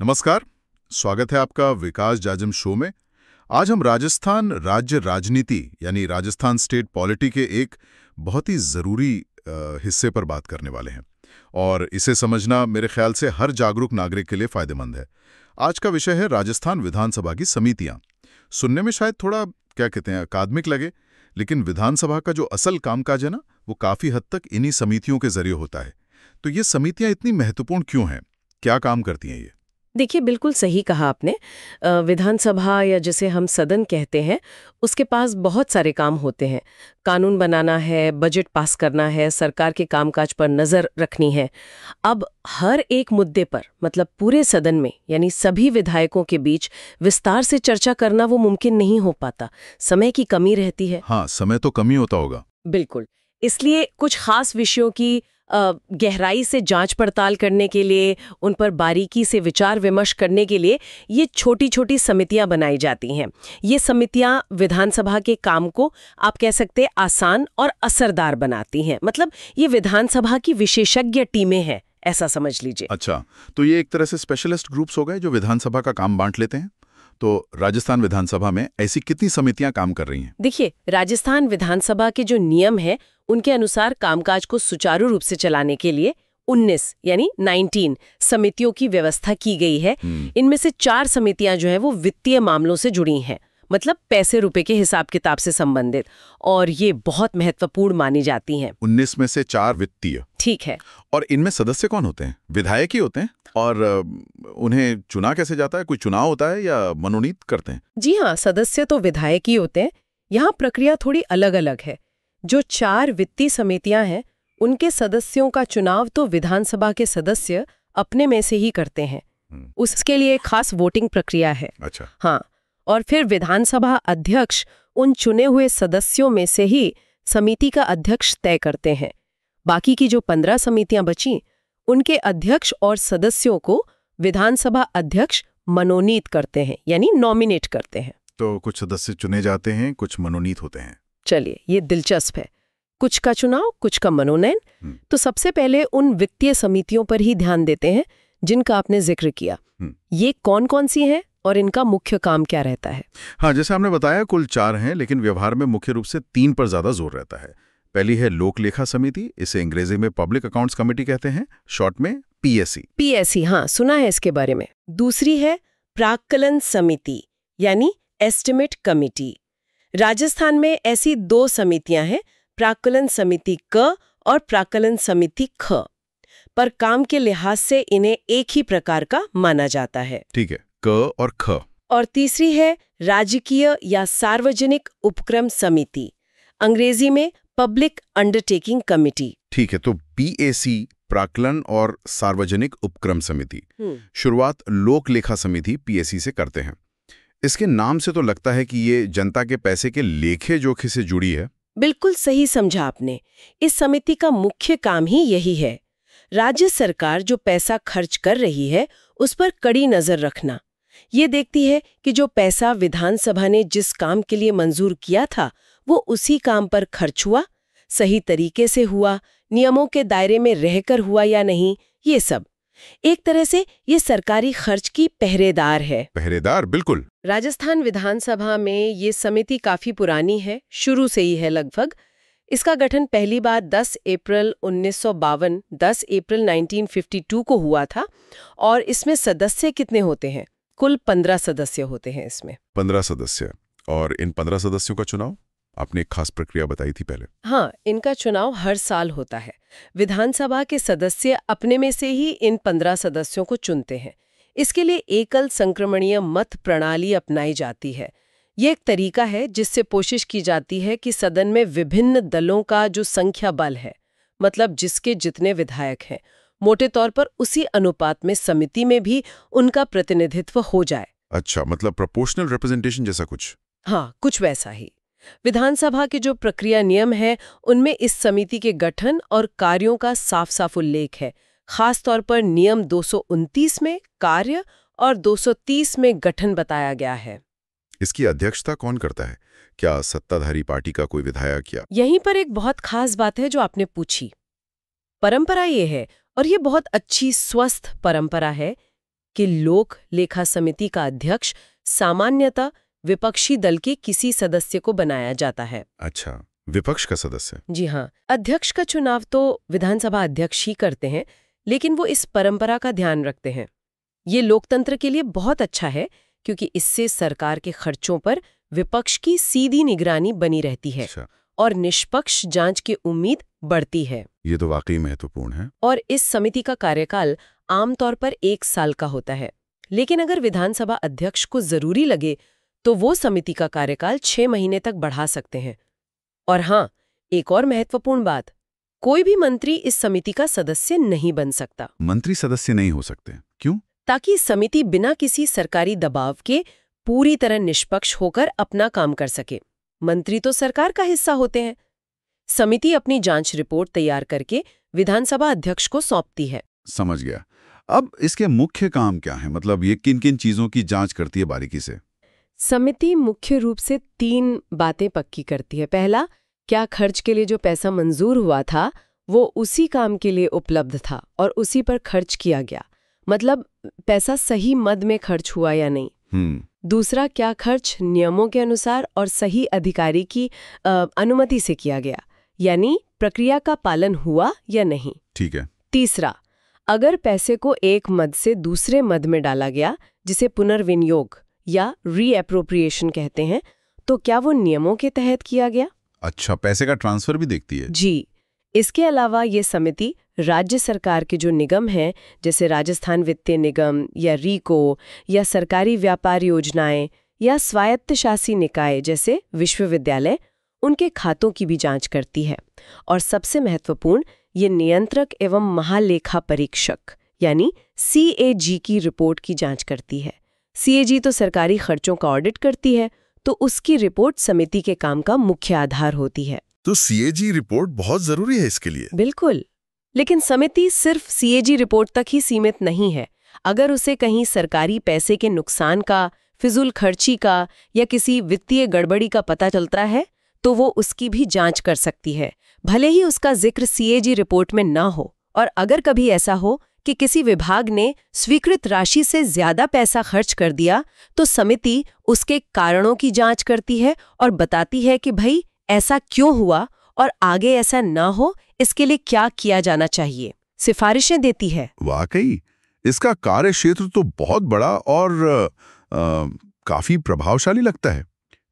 नमस्कार। स्वागत है आपका विकास जाजम शो में। आज हम राजस्थान राज्य राजनीति यानी राजस्थान स्टेट पॉलिटी के एक बहुत ही ज़रूरी हिस्से पर बात करने वाले हैं और इसे समझना मेरे ख्याल से हर जागरूक नागरिक के लिए फ़ायदेमंद है। आज का विषय है राजस्थान विधानसभा की समितियाँ। सुनने में शायद थोड़ा क्या कहते हैं अकादमिक लगे, लेकिन विधानसभा का जो असल कामकाज है ना, वो काफ़ी हद तक इन्हीं समितियों के जरिए होता है। तो ये समितियाँ इतनी महत्वपूर्ण क्यों हैं? क्या काम करती हैं ये? देखिए, बिल्कुल सही कहा आपने। विधानसभा या जिसे हम सदन कहते हैं, उसके पास बहुत सारे काम होते हैं। कानून बनाना है, बजट पास करना है, सरकार के कामकाज पर नज़र रखनी है। अब हर एक मुद्दे पर मतलब पूरे सदन में यानी सभी विधायकों के बीच विस्तार से चर्चा करना वो मुमकिन नहीं हो पाता। समय की कमी रहती है। हाँ, समय तो कम ही होता होगा। बिल्कुल। इसलिए कुछ खास विषयों की गहराई से जांच पड़ताल करने के लिए, उन पर बारीकी से विचार विमर्श करने के लिए ये छोटी छोटी समितियां बनाई जाती हैं। ये समितियां विधानसभा के काम को आप कह सकते हैं आसान और असरदार बनाती हैं। मतलब ये विधानसभा की विशेषज्ञ टीमें हैं, ऐसा समझ लीजिए। अच्छा, तो ये एक तरह से स्पेशलिस्ट ग्रुप्स हो गए जो विधानसभा का काम बांट लेते हैं। तो राजस्थान विधानसभा में ऐसी कितनी समितियां काम कर रही हैं? देखिए, राजस्थान विधानसभा के जो नियम है उनके अनुसार कामकाज को सुचारू रूप से चलाने के लिए 19 यानी 19 समितियों की व्यवस्था की गई है। इनमें से 4 समितियां जो हैं वो वित्तीय मामलों से जुड़ी हैं, मतलब पैसे रुपए के हिसाब किताब से संबंधित, और ये बहुत महत्वपूर्ण मानी जाती हैं। 19 में से 4 वित्तीय। ठीक है। और इनमें सदस्य कौन होते हैं? विधायक ही होते हैं? और उन्हें चुना कैसे जाता है? कोई चुनाव होता है या मनोनीत करते हैं? जी हाँ, सदस्य तो विधायक ही होते हैं। यहाँ प्रक्रिया थोड़ी अलग अलग है। जो 4 वित्तीय समितियां हैं उनके सदस्यों का चुनाव तो विधानसभा के सदस्य अपने में से ही करते हैं। उसके लिए एक खास वोटिंग प्रक्रिया है। अच्छा। हाँ, और फिर विधानसभा अध्यक्ष उन चुने हुए सदस्यों में से ही समिति का अध्यक्ष तय करते हैं। बाकी की जो 15 समितियां बची, उनके अध्यक्ष और सदस्यों को विधानसभा अध्यक्ष मनोनीत करते हैं, यानी नॉमिनेट करते हैं। तो कुछ सदस्य चुने जाते हैं, कुछ मनोनीत होते हैं। चलिए, ये दिलचस्प है। कुछ का चुनाव, कुछ का मनोनयन। तो सबसे पहले उन वित्तीय समितियों पर ही ध्यान देते हैं जिनका आपने जिक्र किया। ये कौन कौन सी हैं और इनका मुख्य काम क्या रहता है? हाँ, जैसे हमने बताया कुल 4 हैं, लेकिन व्यवहार में मुख्य रूप से 3 पर ज्यादा जोर रहता है। पहली है लोक लेखा समिति, इसे अंग्रेजी में पब्लिक अकाउंट्स कमेटी कहते हैं, शॉर्ट में पीएससी। पीएससी, हाँ, सुना है इसके बारे में। दूसरी है प्राक्कलन समिति यानी एस्टिमेट कमिटी। राजस्थान में ऐसी 2 समितियां हैं, प्राक्कलन समिति क और प्राक्कलन समिति ख, पर काम के लिहाज से इन्हें एक ही प्रकार का माना जाता है। ठीक है, क और ख। और तीसरी है राजकीय या सार्वजनिक उपक्रम समिति, अंग्रेजी में पब्लिक अंडरटेकिंग कमिटी। ठीक है, तो पीएसी प्राक्कलन और सार्वजनिक उपक्रम समिति शुरुआत लोक लेखा समिति पीएससी से करते हैं। इसके नाम से तो लगता है कि ये जनता के पैसे के लेखे जोखे से जुड़ी है। बिल्कुल सही समझा आपने। इस समिति का मुख्य काम ही यही है। राज्य सरकार जो पैसा खर्च कर रही है उस पर कड़ी नजर रखना। ये देखती है कि जो पैसा विधानसभा ने जिस काम के लिए मंजूर किया था वो उसी काम पर खर्च हुआ, सही तरीके से हुआ, नियमों के दायरे में रहकर हुआ या नहीं, ये सब। एक तरह से ये सरकारी खर्च की पहरेदार है। पहरेदार, बिल्कुल। राजस्थान विधानसभा में ये समिति काफी पुरानी है, शुरू से ही है लगभग। इसका गठन पहली बार 10 अप्रैल 1952, 10 अप्रैल 1952 को हुआ था। और इसमें सदस्य कितने होते हैं? कुल 15 सदस्य होते हैं इसमें। 15 सदस्य। और इन 15 सदस्यों का चुनाव आपने एक खास प्रक्रिया बताई थी पहले। हाँ, इनका चुनाव हर साल होता है। विधानसभा के सदस्य अपने में से ही इन 15 सदस्यों को चुनते हैं। इसके लिए एकल संक्रमणीय मत प्रणाली अपनाई जाती है। ये एक तरीका है जिससे कोशिश की जाती है कि सदन में विभिन्न दलों का जो संख्या बल है, मतलब जिसके जितने विधायक हैं, मोटे तौर पर उसी अनुपात में समिति में भी उनका प्रतिनिधित्व हो जाए। अच्छा, मतलब प्रोपोर्शनल रिप्रेजेंटेशन जैसा कुछ? हाँ, कुछ वैसा ही। विधानसभा के जो प्रक्रिया नियम है उनमें इस समिति के गठन और कार्यों का साफ साफ उल्लेख है। खास तौर पर नियम 229 में कार्य और 230 में गठन बताया गया है। इसकी अध्यक्षता कौन करता है? क्या सत्ताधारी पार्टी का कोई विधायक या? यहीं पर एक बहुत खास बात है जो आपने पूछी। परंपरा ये है, और ये बहुत अच्छी स्वस्थ परंपरा है, कि लोक लेखा समिति का अध्यक्ष सामान्यतः विपक्षी दल के किसी सदस्य को बनाया जाता है। अच्छा, विपक्ष का सदस्य। जी हाँ, अध्यक्ष का चुनाव तो विधानसभा अध्यक्ष ही करते हैं, लेकिन वो इस परंपरा का ध्यान रखते हैं। ये लोकतंत्र के लिए बहुत अच्छा है क्योंकि इससे सरकार के खर्चों पर विपक्ष की सीधी निगरानी बनी रहती है अच्छा, और निष्पक्ष जांच की उम्मीद बढ़ती है। ये तो वाकई महत्वपूर्ण है। और इस समिति का कार्यकाल आमतौर पर 1 साल का होता है, लेकिन अगर विधानसभा अध्यक्ष को जरूरी लगे तो वो समिति का कार्यकाल 6 महीने तक बढ़ा सकते हैं। और हाँ, एक और महत्वपूर्ण बात, कोई भी मंत्री इस समिति का सदस्य नहीं बन सकता। मंत्री सदस्य नहीं हो सकते, क्यों? ताकि समिति बिना किसी सरकारी दबाव के पूरी तरह निष्पक्ष होकर अपना काम कर सके। मंत्री तो सरकार का हिस्सा होते हैं। समिति अपनी जांच रिपोर्ट तैयार करके विधानसभा अध्यक्ष को सौंपती है। समझ गया। अब इसके मुख्य काम क्या है? मतलब ये किन-किन चीजों की जांच करती है बारीकी से? समिति मुख्य रूप से 3 बातें पक्की करती है। पहला, क्या खर्च के लिए जो पैसा मंजूर हुआ था वो उसी काम के लिए उपलब्ध था और उसी पर खर्च किया गया, मतलब पैसा सही मद में खर्च हुआ या नहीं। दूसरा, क्या खर्च नियमों के अनुसार और सही अधिकारी की अनुमति से किया गया, यानी प्रक्रिया का पालन हुआ या नहीं। ठीक है। तीसरा, अगर पैसे को एक मद से दूसरे मद में डाला गया, जिसे पुनर्विनियोग या रीएप्रोप्रिएशन कहते हैं, तो क्या वो नियमों के तहत किया गया? अच्छा, पैसे का ट्रांसफर भी देखती है। जी। इसके अलावा ये समिति राज्य सरकार के जो निगम हैं, जैसे राजस्थान वित्तीय निगम या रीको, या सरकारी व्यापार योजनाएं या स्वायत्तशासी निकाय जैसे विश्वविद्यालय, उनके खातों की भी जांच करती है। और सबसे महत्वपूर्ण, ये नियंत्रक एवं महालेखा परीक्षक यानी CAG की रिपोर्ट की जांच करती है। CAG तो सरकारी खर्चों का ऑडिट करती है, तो उसकी रिपोर्ट समिति के काम का मुख्य आधार होती है। तो CAG रिपोर्ट बहुत जरूरी है इसके लिए। बिल्कुल, लेकिन समिति सिर्फ CAG रिपोर्ट तक ही सीमित नहीं है। अगर उसे कहीं सरकारी पैसे के नुकसान का, फिजूल खर्ची का या किसी वित्तीय गड़बड़ी का पता चलता है, तो वो उसकी भी जांच कर सकती है, भले ही उसका जिक्र CAG रिपोर्ट में ना हो। और अगर कभी ऐसा हो कि किसी विभाग ने स्वीकृत राशि से ज्यादा पैसा खर्च कर दिया, तो समिति उसके कारणों की जांच करती है और बताती है कि भाई ऐसा क्यों हुआ और आगे ऐसा ना हो इसके लिए क्या किया जाना चाहिए, सिफारिशें देती है। वाकई इसका कार्य क्षेत्र तो बहुत बड़ा और काफी प्रभावशाली लगता है।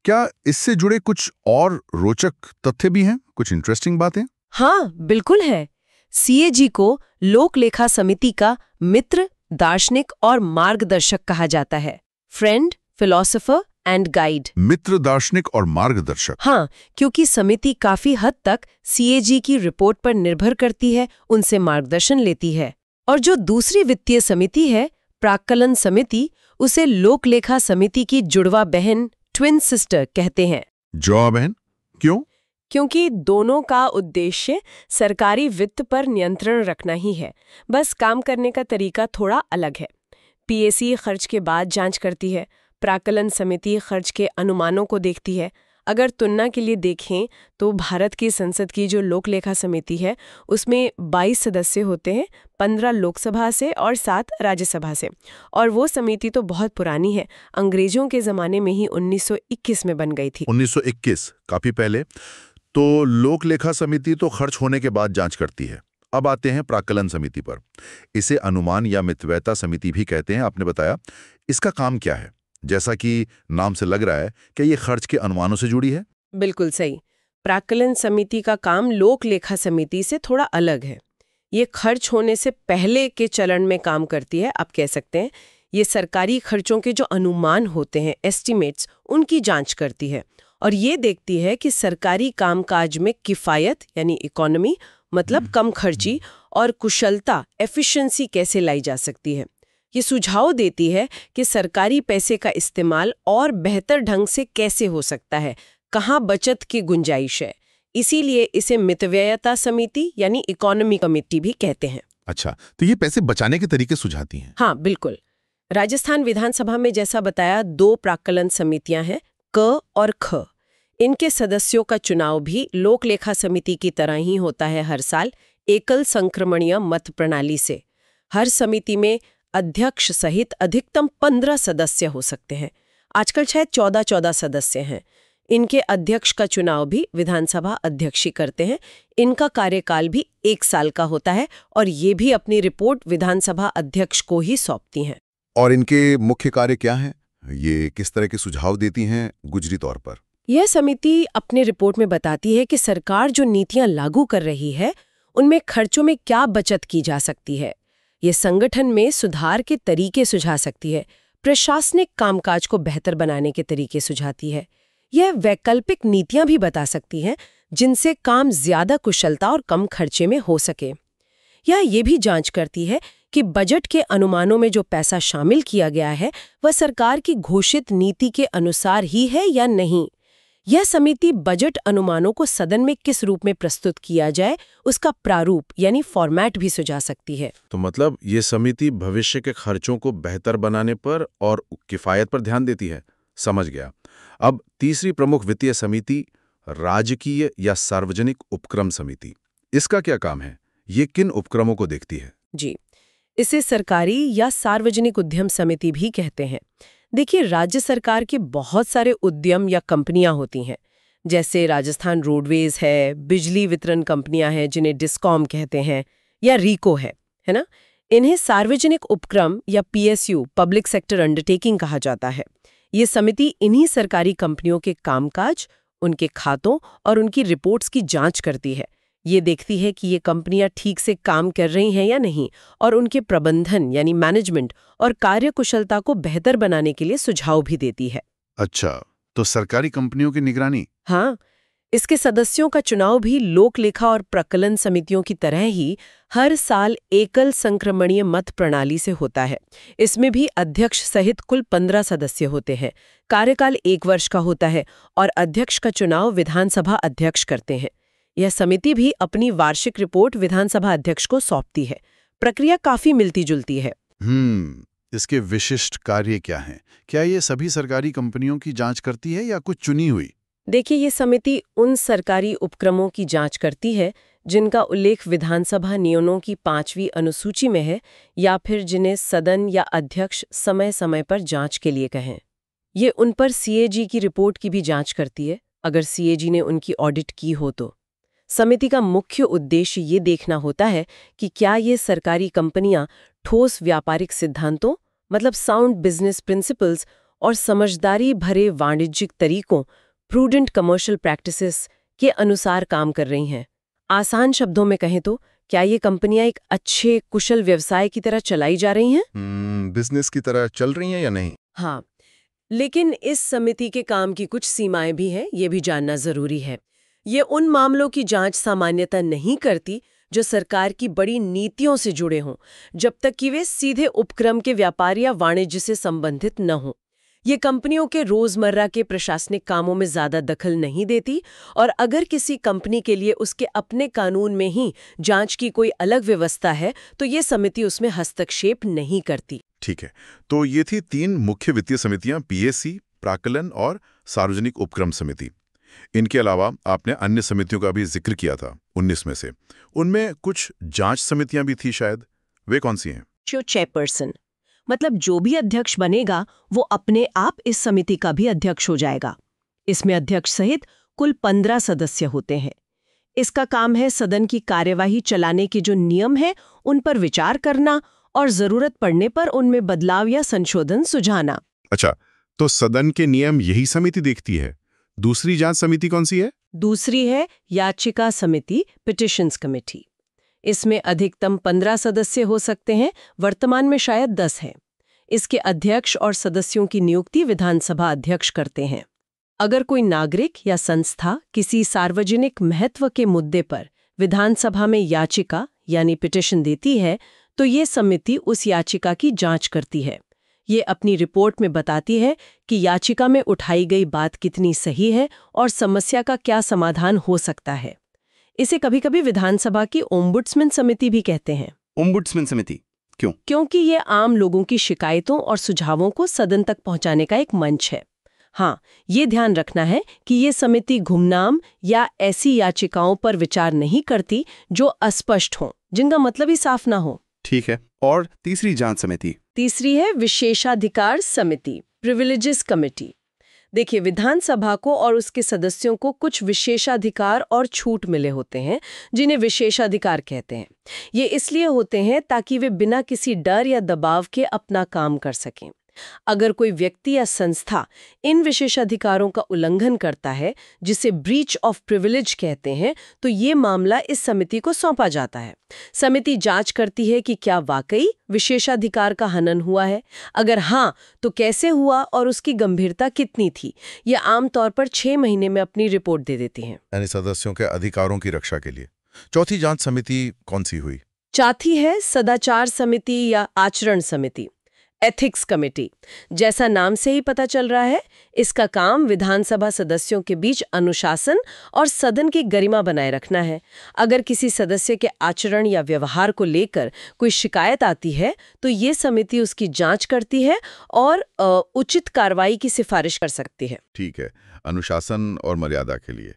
क्या इससे जुड़े कुछ और रोचक तथ्य भी हैं, कुछ इंटरेस्टिंग बातें? हाँ, बिल्कुल है। CAG को लोक लेखा समिति का मित्र, दार्शनिक और मार्गदर्शक कहा जाता है। Friend, philosopher and guide. मित्र, दार्शनिक और मार्गदर्शक। हाँ, क्योंकि समिति काफी हद तक CAG की रिपोर्ट पर निर्भर करती है, उनसे मार्गदर्शन लेती है। और जो दूसरी वित्तीय समिति है, प्राक्कलन समिति, उसे लोक लेखा समिति की जुड़वा बहन, ट्विन सिस्टर कहते हैं। जुड़वा बहन क्यों? क्योंकि दोनों का उद्देश्य सरकारी वित्त पर नियंत्रण रखना ही है, बस काम करने का तरीका थोड़ा अलग है। PAC खर्च के बाद जांच करती है, प्राक्कलन समिति खर्च के अनुमानों को देखती है। अगर तुलना के लिए देखें तो भारत की संसद की जो लोक लेखा समिति है उसमें 22 सदस्य होते हैं, 15 लोकसभा से और 7 राज्यसभा से। और वो समिति तो बहुत पुरानी है, अंग्रेजों के ज़माने में ही 1921 में बन गई थी। 1921, काफी पहले। तो लोक लेखा समिति तो खर्च होने के बाद जांच करती है। अब आते हैं प्राक्कलन समिति पर। इसे अनुमान या मितव्ययता समिति भी कहते हैं, आपने बताया। इसका काम क्या है? जैसा कि नाम से लग रहा है, क्या ये खर्च के अनुमानों से जुड़ी है? बिल्कुल सही। प्राक्कलन समिति का काम लोक लेखा समिति से थोड़ा अलग है। ये खर्च होने से पहले के चरण में काम करती है, आप कह सकते हैं। ये सरकारी खर्चों के जो अनुमान होते हैं, एस्टिमेट्स, उनकी जांच करती है और ये देखती है कि सरकारी कामकाज में किफ़ायत यानी इकोनॉमी, मतलब कम खर्ची, और कुशलता, एफिशिएंसी कैसे लाई जा सकती है। ये सुझाव देती है कि सरकारी पैसे का इस्तेमाल और बेहतर ढंग से कैसे हो सकता है, कहाँ बचत की गुंजाइश है। इसीलिए इसे मितव्ययता समिति यानी इकोनॉमी कमेटी भी कहते हैं। अच्छा, तो ये पैसे बचाने के तरीके सुझाती हैं? हाँ, बिल्कुल। राजस्थान विधानसभा में जैसा बताया 2 प्राक्कलन समितियां हैं, क और ख। इनके सदस्यों का चुनाव भी लोक लेखा समिति की तरह ही होता है हर साल, एकल संक्रमणीय मत प्रणाली से। हर समिति में अध्यक्ष सहित अधिकतम 15 सदस्य हो सकते हैं। आजकल शायद 14 सदस्य हैं। इनके अध्यक्ष का चुनाव भी विधानसभा अध्यक्ष ही करते हैं। इनका कार्यकाल भी 1 साल का होता है और ये भी अपनी रिपोर्ट विधानसभा अध्यक्ष को ही सौंपती हैं। और इनके मुख्य कार्य क्या हैं? ये किस तरह के सुझाव देती हैं गुजरी तौर पर? यह समिति अपनी रिपोर्ट में बताती है कि सरकार जो नीतियां लागू कर रही है उनमें खर्चों में क्या बचत की जा सकती है। ये संगठन में सुधार के तरीके सुझा सकती है, प्रशासनिक कामकाज को बेहतर बनाने के तरीके सुझाती है। यह वैकल्पिक नीतियां भी बता सकती हैं जिनसे काम ज्यादा कुशलता और कम खर्चे में हो सके। यह ये भी जांच करती है कि बजट के अनुमानों में जो पैसा शामिल किया गया है वह सरकार की घोषित नीति के अनुसार ही है या नहीं। यह समिति बजट अनुमानों को सदन में किस रूप में प्रस्तुत किया जाए उसका प्रारूप यानी फॉर्मेट भी सुझा सकती है। तो मतलब ये समिति भविष्य के खर्चों को बेहतर बनाने पर और किफायत पर ध्यान देती है। समझ गया। अब तीसरी प्रमुख वित्तीय समिति राजकीय या सार्वजनिक उपक्रम समिति, इसका क्या काम है? ये किन उपक्रमों को देखती है? जी, इसे सरकारी या सार्वजनिक उद्यम समिति भी कहते हैं। देखिए, राज्य सरकार के बहुत सारे उद्यम या कंपनियां होती हैं, जैसे राजस्थान रोडवेज है, बिजली वितरण कंपनियां हैं जिन्हें डिस्कॉम कहते हैं, या रीको है ना? इन्हें सार्वजनिक उपक्रम या पीएसयू पब्लिक सेक्टर अंडरटेकिंग कहा जाता है। ये समिति इन्हीं सरकारी कंपनियों के कामकाज, उनके खातों और उनकी रिपोर्ट्स की जांच करती है। ये देखती है कि ये कंपनियां ठीक से काम कर रही हैं या नहीं, और उनके प्रबंधन यानी मैनेजमेंट और कार्यकुशलता को बेहतर बनाने के लिए सुझाव भी देती है। अच्छा, तो सरकारी कंपनियों की निगरानी? हाँ, इसके सदस्यों का चुनाव भी लोक लेखा और प्रकलन समितियों की तरह ही हर साल एकल संक्रमणीय मत प्रणाली से होता है। इसमें भी अध्यक्ष सहित कुल 15 सदस्य होते हैं। कार्यकाल 1 वर्ष का होता है और अध्यक्ष का चुनाव विधानसभा अध्यक्ष करते हैं। यह समिति भी अपनी वार्षिक रिपोर्ट विधानसभा अध्यक्ष को सौंपती है। प्रक्रिया काफी मिलती जुलती है। इसके विशिष्ट कार्य क्या हैं? क्या ये सभी सरकारी कंपनियों की जांच करती है या कुछ चुनी हुई? देखिए, ये समिति उन सरकारी उपक्रमों की जांच करती है जिनका उल्लेख विधानसभा नियमों की 5वीं अनुसूची में है या फिर जिन्हें सदन या अध्यक्ष समय समय पर जांच के लिए कहें। ये उन पर सीएजी की रिपोर्ट की भी जांच करती है, अगर सीएजी ने उनकी ऑडिट की हो तो। समिति का मुख्य उद्देश्य ये देखना होता है कि क्या ये सरकारी कंपनियां ठोस व्यापारिक सिद्धांतों मतलब साउंड बिजनेस प्रिंसिपल्स और समझदारी भरे वाणिज्यिक तरीकों प्रूडेंट कमर्शियल प्रैक्टिसेस के अनुसार काम कर रही हैं। आसान शब्दों में कहें तो क्या ये कंपनियां एक अच्छे कुशल व्यवसाय की तरह चलाई जा रही हैं? बिजनेस की तरह चल रही हैं या नहीं? हाँ, लेकिन इस समिति के काम की कुछ सीमाएं भी हैं, ये भी जानना जरूरी है। ये उन मामलों की जांच सामान्यतः नहीं करती जो सरकार की बड़ी नीतियों से जुड़े हों, जब तक कि वे सीधे उपक्रम के व्यापार या वाणिज्य से संबंधित न हों। ये कंपनियों के रोजमर्रा के प्रशासनिक कामों में ज्यादा दखल नहीं देती, और अगर किसी कंपनी के लिए उसके अपने कानून में ही जांच की कोई अलग व्यवस्था है तो ये समिति उसमें हस्तक्षेप नहीं करती। ठीक है, तो ये थी 3 मुख्य वित्तीय समितियां, पीएससी, प्राक्कलन और सार्वजनिक उपक्रम समिति। इनके अलावा आपने अन्य समितियों का भी जिक्र किया था 19 में से। उनमें कुछ जांच समितियां भी थी शायद, वे कौन सी हैं? जो चेयरपर्सन मतलब जो भी अध्यक्ष बनेगा वो अपने आप इस समिति का भी अध्यक्ष हो जाएगा। इसमें अध्यक्ष सहित कुल 15 सदस्य होते हैं। इसका काम है सदन की कार्यवाही चलाने के जो नियम हैं उन पर विचार करना और जरूरत पड़ने पर उनमें बदलाव या संशोधन सुझाना। अच्छा, तो सदन के नियम यही समिति देखती है। दूसरी जांच समिति कौन सी है? दूसरी है याचिका समिति, पिटिशंस कमेटी। इसमें अधिकतम 15 सदस्य हो सकते हैं, वर्तमान में शायद 10 हैं। इसके अध्यक्ष और सदस्यों की नियुक्ति विधानसभा अध्यक्ष करते हैं। अगर कोई नागरिक या संस्था किसी सार्वजनिक महत्व के मुद्दे पर विधानसभा में याचिका यानी पिटिशन देती है तो ये समिति उस याचिका की जांच करती है। ये अपनी रिपोर्ट में बताती है कि याचिका में उठाई गई बात कितनी सही है और समस्या का क्या समाधान हो सकता है। इसे कभी-कभी विधानसभा की ओम्बुड्समैन समिति भी कहते हैं। ओम्बुड्समैन समिति क्यों? क्योंकि ये आम लोगों की शिकायतों और सुझावों को सदन तक पहुंचाने का एक मंच है। हाँ, ये ध्यान रखना है कि ये समिति गुमनाम या ऐसी याचिकाओं पर विचार नहीं करती जो अस्पष्ट हों, जिनका मतलब ही साफ ना हो। ठीक है। और तीसरी जांच समिति? तीसरी है विशेषाधिकार समिति, प्रिविलेजेस कमेटी। देखिए, विधानसभा को और उसके सदस्यों को कुछ विशेषाधिकार और छूट मिले होते हैं, जिन्हें विशेषाधिकार कहते हैं। ये इसलिए होते हैं ताकि वे बिना किसी डर या दबाव के अपना काम कर सकें। अगर कोई व्यक्ति या संस्था इन विशेषाधिकारों का उल्लंघन करता है, जिसे ब्रीच ऑफ प्रिविलेज कहते हैं, तो ये मामला इस समिति को सौंपा जाता है। समिति जांच करती है कि क्या वाकई विशेषाधिकार का हनन हुआ है। अगर हाँ, तो कैसे हुआ और उसकी गंभीरता कितनी थी। ये आमतौर पर 6 महीने में अपनी रिपोर्ट दे देती हैं। यानी सदस्यों के अधिकारों की रक्षा के लिए। चौथी जांच समिति कौन सी हुई? चौथी है सदाचार समिति या आचरण समिति, एथिक्स कमेटी। जैसा नाम से ही पता चल रहा है, इसका काम विधानसभा सदस्यों के बीच अनुशासन और सदन की गरिमा बनाए रखना है। अगर किसी सदस्य के आचरण या व्यवहार को लेकर कोई शिकायत आती है, तो ये समिति उसकी जांच करती है और उचित कार्रवाई की सिफारिश कर सकती है। ठीक है, अनुशासन और मर्यादा के लिए।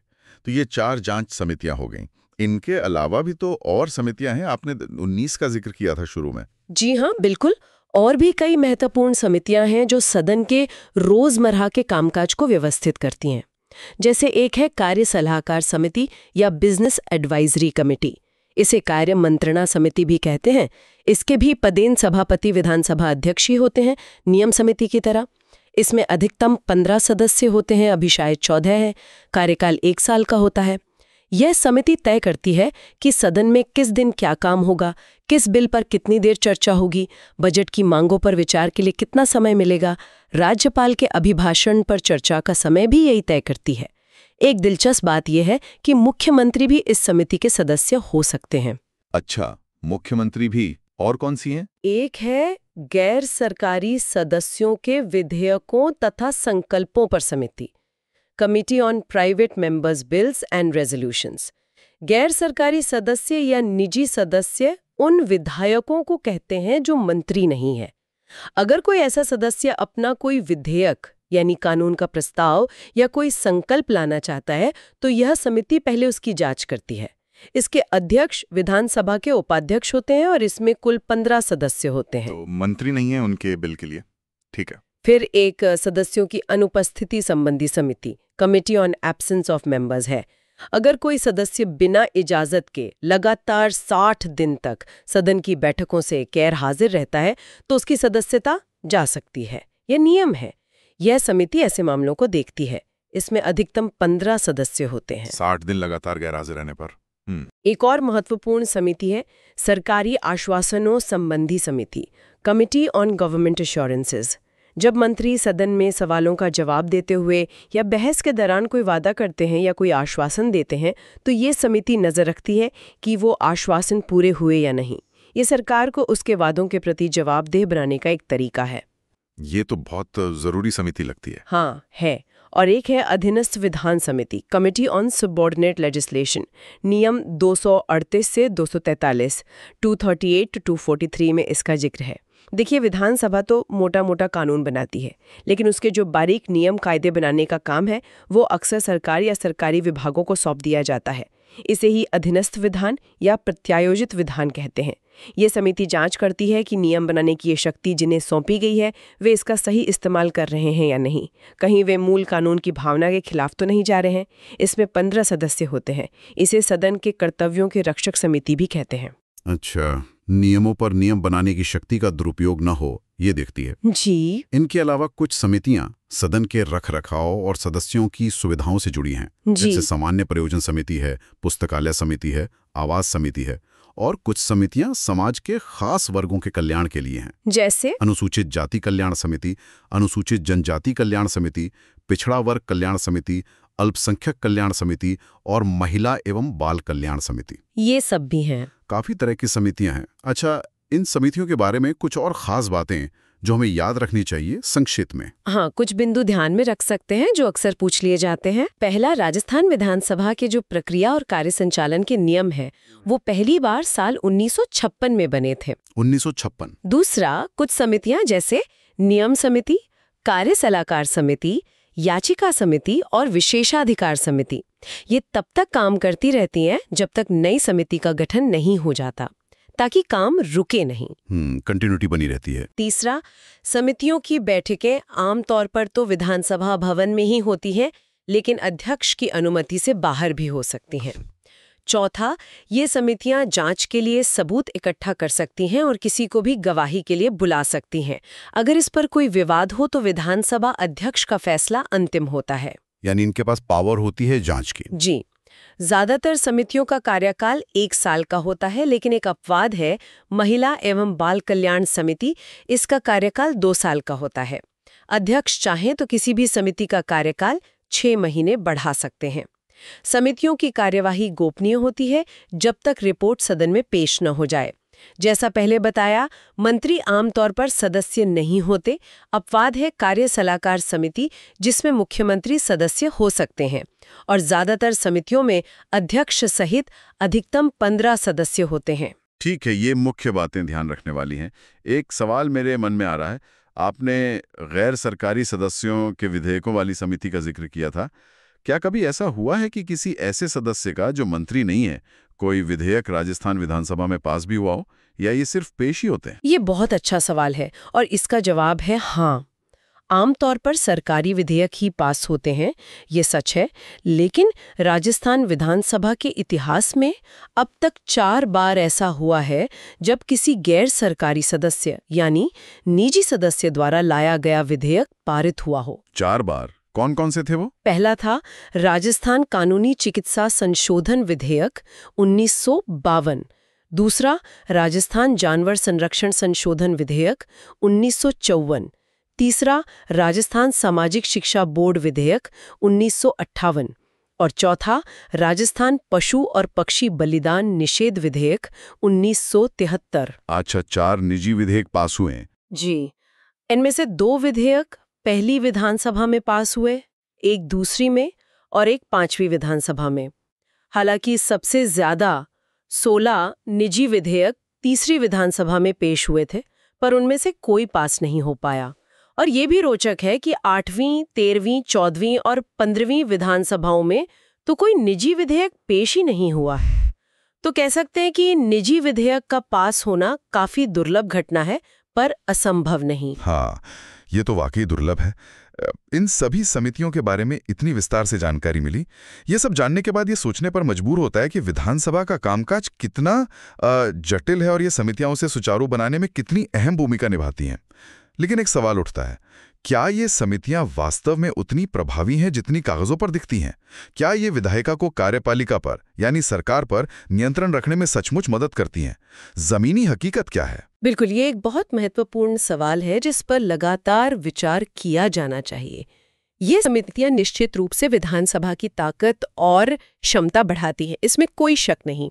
तो ये 4 जांच समितियां हो गईं। इनके अलावा भी तो और समितियां हैं। आपने 19 का जिक्र किया था शुरू में। जी हाँ, बिल्कुल। और भी कई महत्वपूर्ण समितियां हैं जो सदन के रोजमर्रा के कामकाज को व्यवस्थित करती हैं। जैसे एक है कार्य सलाहकार समिति या बिजनेस एडवाइजरी कमेटी। इसे कार्य मंत्रणा समिति भी कहते हैं। इसके भी पदेन सभापति विधानसभा अध्यक्ष ही होते हैं, नियम समिति की तरह। इसमें अधिकतम 15 सदस्य होते हैं, अभी शायद 14 है। कार्यकाल 1 साल का होता है। यह समिति तय करती है कि सदन में किस दिन क्या काम होगा, किस बिल पर कितनी देर चर्चा होगी, बजट की मांगों पर विचार के लिए कितना समय मिलेगा, राज्यपाल के अभिभाषण पर चर्चा का समय भी यही तय करती है। एक दिलचस्प बात यह है कि मुख्यमंत्री भी इस समिति के सदस्य हो सकते हैं। अच्छा, मुख्यमंत्री भी। और कौन सी हैं? एक है गैर सरकारी सदस्यों के विधेयकों तथा संकल्पों पर समिति, committee on private members bills and resolutions. गैर सरकारी सदस्य या निजी सदस्य उन विधायकों को कहते हैं जो मंत्री नहीं है। अगर कोई ऐसा सदस्य अपना कोई विधेयक यानी कानून का प्रस्ताव या कोई संकल्प लाना चाहता है, तो यह समिति पहले उसकी जांच करती है। इसके अध्यक्ष विधानसभा के उपाध्यक्ष होते हैं और इसमें कुल 15 सदस्य होते हैं। तो मंत्री नहीं है उनके बिल के लिए। ठीक है। फिर एक सदस्यों की अनुपस्थिति संबंधी समिति, committee on absence of members है। अगर कोई सदस्य बिना इजाजत के लगातार 60 दिन तक सदन की बैठकों से गैर हाजिर रहता है, तो उसकी सदस्यता जा सकती है। यह नियम है। यह समिति ऐसे मामलों को देखती है। इसमें अधिकतम 15 सदस्य होते हैं। 60 दिन लगातार गैर हाजिर रहने पर। एक और महत्वपूर्ण समिति है सरकारी आश्वासनों संबंधी समिति, कमिटी ऑन गवर्नमेंट एश्योरेंसेस। जब मंत्री सदन में सवालों का जवाब देते हुए या बहस के दौरान कोई वादा करते हैं या कोई आश्वासन देते हैं, तो ये समिति नजर रखती है कि वो आश्वासन पूरे हुए या नहीं। ये सरकार को उसके वादों के प्रति जवाबदेह बनाने का एक तरीका है। ये तो बहुत जरूरी समिति लगती है। हाँ, है। और एक है अधीनस्थ विधान समिति, कमिटी ऑन सबऑर्डिनेट लेजिस्लेशन। नियम 238 से 243, 238 to 243 में इसका जिक्र है। देखिए, विधानसभा तो मोटा मोटा कानून बनाती है, लेकिन उसके जो बारीक नियम कायदे बनाने का काम है, वो अक्सर सरकार या सरकारी विभागों को सौंप दिया जाता है। इसे ही अधीनस्थ विधान या प्रत्यायोजित विधान कहते हैं। ये समिति जांच करती है कि नियम बनाने की ये शक्ति जिन्हें सौंपी गई है, वे इसका सही इस्तेमाल कर रहे हैं या नहीं। कहीं वे मूल कानून की भावना के खिलाफ तो नहीं जा रहे हैं। इसमें 15 सदस्य होते हैं। इसे सदन के कर्तव्यों के रक्षक समिति भी कहते हैं। अच्छा, नियमों पर नियम बनाने की शक्ति का दुरुपयोग न हो, ये देखती है। जी। इनके अलावा कुछ समितियां सदन के रखरखाव और सदस्यों की सुविधाओं से जुड़ी हैं। जी। जैसे सामान्य प्रयोजन समिति है, पुस्तकालय समिति है, आवास समिति है, और कुछ समितियां समाज के खास वर्गों के कल्याण के लिए हैं। जैसे अनुसूचित जाति कल्याण समिति, अनुसूचित जनजाति कल्याण समिति, पिछड़ा वर्ग कल्याण समिति, अल्पसंख्यक कल्याण समिति और महिला एवं बाल कल्याण समिति। ये सब भी हैं। काफी तरह की समितियां हैं। अच्छा, इन समितियों के बारे में कुछ और खास बातें जो हमें याद रखनी चाहिए संक्षिप्त में। हाँ, कुछ बिंदु ध्यान में रख सकते हैं जो अक्सर पूछ लिए जाते हैं। पहला, राजस्थान विधानसभा के जो प्रक्रिया और कार्य संचालन के नियम है, वो पहली बार साल 1956 में बने थे। 1956। दूसरा, कुछ समितियां जैसे नियम समिति, कार्य सलाहकार समिति, याचिका समिति और विशेषाधिकार समिति, ये तब तक काम करती रहती हैं जब तक नई समिति का गठन नहीं हो जाता। ताकि काम रुके नहीं। कंटिन्यूटी बनी रहती है। तीसरा, समितियों की बैठकें आमतौर पर तो विधानसभा भवन में ही होती हैं, लेकिन अध्यक्ष की अनुमति से बाहर भी हो सकती हैं। चौथा, ये समितियां जांच के लिए सबूत इकट्ठा कर सकती हैं और किसी को भी गवाही के लिए बुला सकती हैं। अगर इस पर कोई विवाद हो तो विधानसभा अध्यक्ष का फैसला अंतिम होता है। यानी इनके पास पावर होती है जांच की। जी, ज्यादातर समितियों का कार्यकाल 1 साल का होता है, लेकिन एक अपवाद है, महिला एवं बाल कल्याण समिति, इसका कार्यकाल 2 साल का होता है। अध्यक्ष चाहें तो किसी भी समिति का कार्यकाल 6 महीने बढ़ा सकते हैं। समितियों की कार्यवाही गोपनीय होती है जब तक रिपोर्ट सदन में पेश न हो जाए। जैसा पहले बताया, मंत्री आमतौर पर सदस्य नहीं होते। अपवाद है कार्य सलाहकार समिति, जिसमें मुख्यमंत्री सदस्य हो सकते हैं, और ज्यादातर समितियों में अध्यक्ष सहित अधिकतम 15 सदस्य होते हैं। ठीक है, ये मुख्य बातें ध्यान रखने वाली हैं। एक सवाल मेरे मन में आ रहा है, आपने गैर सरकारी सदस्यों के विधेयकों वाली समिति का जिक्र किया था। क्या कभी ऐसा हुआ है कि किसी ऐसे सदस्य का जो मंत्री नहीं है, कोई विधेयक राजस्थान विधानसभा में पास भी हुआ हो, या ये सिर्फ पेश ही होते हैं? ये बहुत अच्छा सवाल है और इसका जवाब है हाँ। आमतौर पर सरकारी विधेयक ही पास होते हैं, ये सच है, लेकिन राजस्थान विधानसभा के इतिहास में अब तक 4 बार ऐसा हुआ है जब किसी गैर सरकारी सदस्य यानी निजी सदस्य द्वारा लाया गया विधेयक पारित हुआ हो। 4 बार? कौन कौन से थे वो? पहला था राजस्थान कानूनी चिकित्सा संशोधन विधेयक 1952, दूसरा राजस्थान जानवर संरक्षण संशोधन विधेयक 1954, तीसरा राजस्थान सामाजिक शिक्षा बोर्ड विधेयक 1958 और चौथा राजस्थान पशु और पक्षी बलिदान निषेध विधेयक 1973। अच्छा, 4 निजी विधेयक पास हुए हैं। जी, इनमें से 2 विधेयक पहली विधानसभा में पास हुए, एक दूसरी में और एक 5वीं विधानसभा में। हालांकि सबसे ज्यादा 16 निजी विधेयक तीसरी विधानसभा में पेश हुए थे, पर उनमें से कोई पास नहीं हो पाया। और ये भी रोचक है कि 8वीं, 13वीं, 14वीं और 15वीं विधानसभाओं में तो कोई निजी विधेयक पेश ही नहीं हुआ। तो कह सकते हैं कि निजी विधेयक का पास होना काफी दुर्लभ घटना है, पर असंभव नहीं। हाँ, ये तो वाकई दुर्लभ है। इन सभी समितियों के बारे में इतनी विस्तार से जानकारी मिली। ये सब जानने के बाद ये सोचने पर मजबूर होता है कि विधानसभा का कामकाज कितना जटिल है और ये समितियां उसे सुचारू बनाने में कितनी अहम भूमिका निभाती हैं। लेकिन एक सवाल उठता है, क्या ये समितियां वास्तव में उतनी प्रभावी हैं जितनी कागजों पर दिखती हैं? क्या ये विधायिका को कार्यपालिका पर यानी सरकार पर नियंत्रण रखने में सचमुच मदद करती हैं? जमीनी हकीकत क्या है? बिल्कुल, ये एक बहुत महत्वपूर्ण सवाल है जिस पर लगातार विचार किया जाना चाहिए। ये समितियां निश्चित रूप से विधानसभा की ताकत और क्षमता बढ़ाती हैं, इसमें कोई शक नहीं।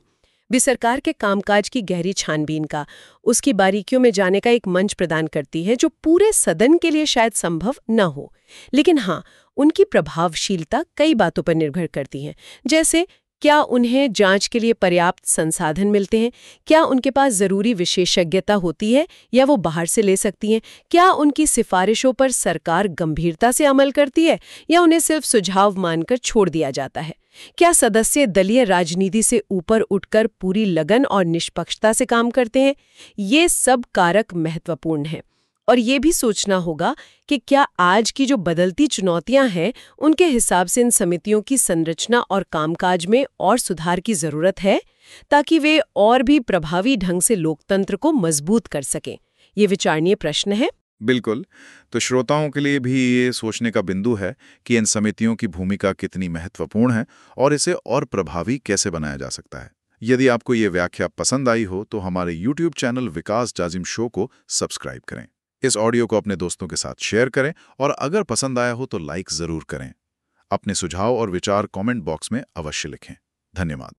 वे सरकार के कामकाज की गहरी छानबीन का, उसकी बारीकियों में जाने का एक मंच प्रदान करती है जो पूरे सदन के लिए शायद संभव न हो। लेकिन हाँ, उनकी प्रभावशीलता कई बातों पर निर्भर करती है, जैसे क्या उन्हें जांच के लिए पर्याप्त संसाधन मिलते हैं, क्या उनके पास जरूरी विशेषज्ञता होती है या वो बाहर से ले सकती हैं, क्या उनकी सिफारिशों पर सरकार गंभीरता से अमल करती है या उन्हें सिर्फ सुझाव मानकर छोड़ दिया जाता है, क्या सदस्य दलीय राजनीति से ऊपर उठकर पूरी लगन और निष्पक्षता से काम करते हैं। ये सब कारक महत्वपूर्ण हैं। और ये भी सोचना होगा कि क्या आज की जो बदलती चुनौतियां हैं उनके हिसाब से इन समितियों की संरचना और कामकाज में और सुधार की जरूरत है, ताकि वे और भी प्रभावी ढंग से लोकतंत्र को मजबूत कर सकें। ये विचारणीय प्रश्न है। बिल्कुल। तो श्रोताओं के लिए भी ये सोचने का बिंदु है कि इन समितियों की भूमिका कितनी महत्वपूर्ण है और इसे और प्रभावी कैसे बनाया जा सकता है। यदि आपको ये व्याख्या पसंद आई हो तो हमारे YouTube चैनल विकास जाजिम शो को सब्सक्राइब करें। इस ऑडियो को अपने दोस्तों के साथ शेयर करें और अगर पसंद आया हो तो लाइक जरूर करें। अपने सुझाव और विचार कमेंट बॉक्स में अवश्य लिखें। धन्यवाद।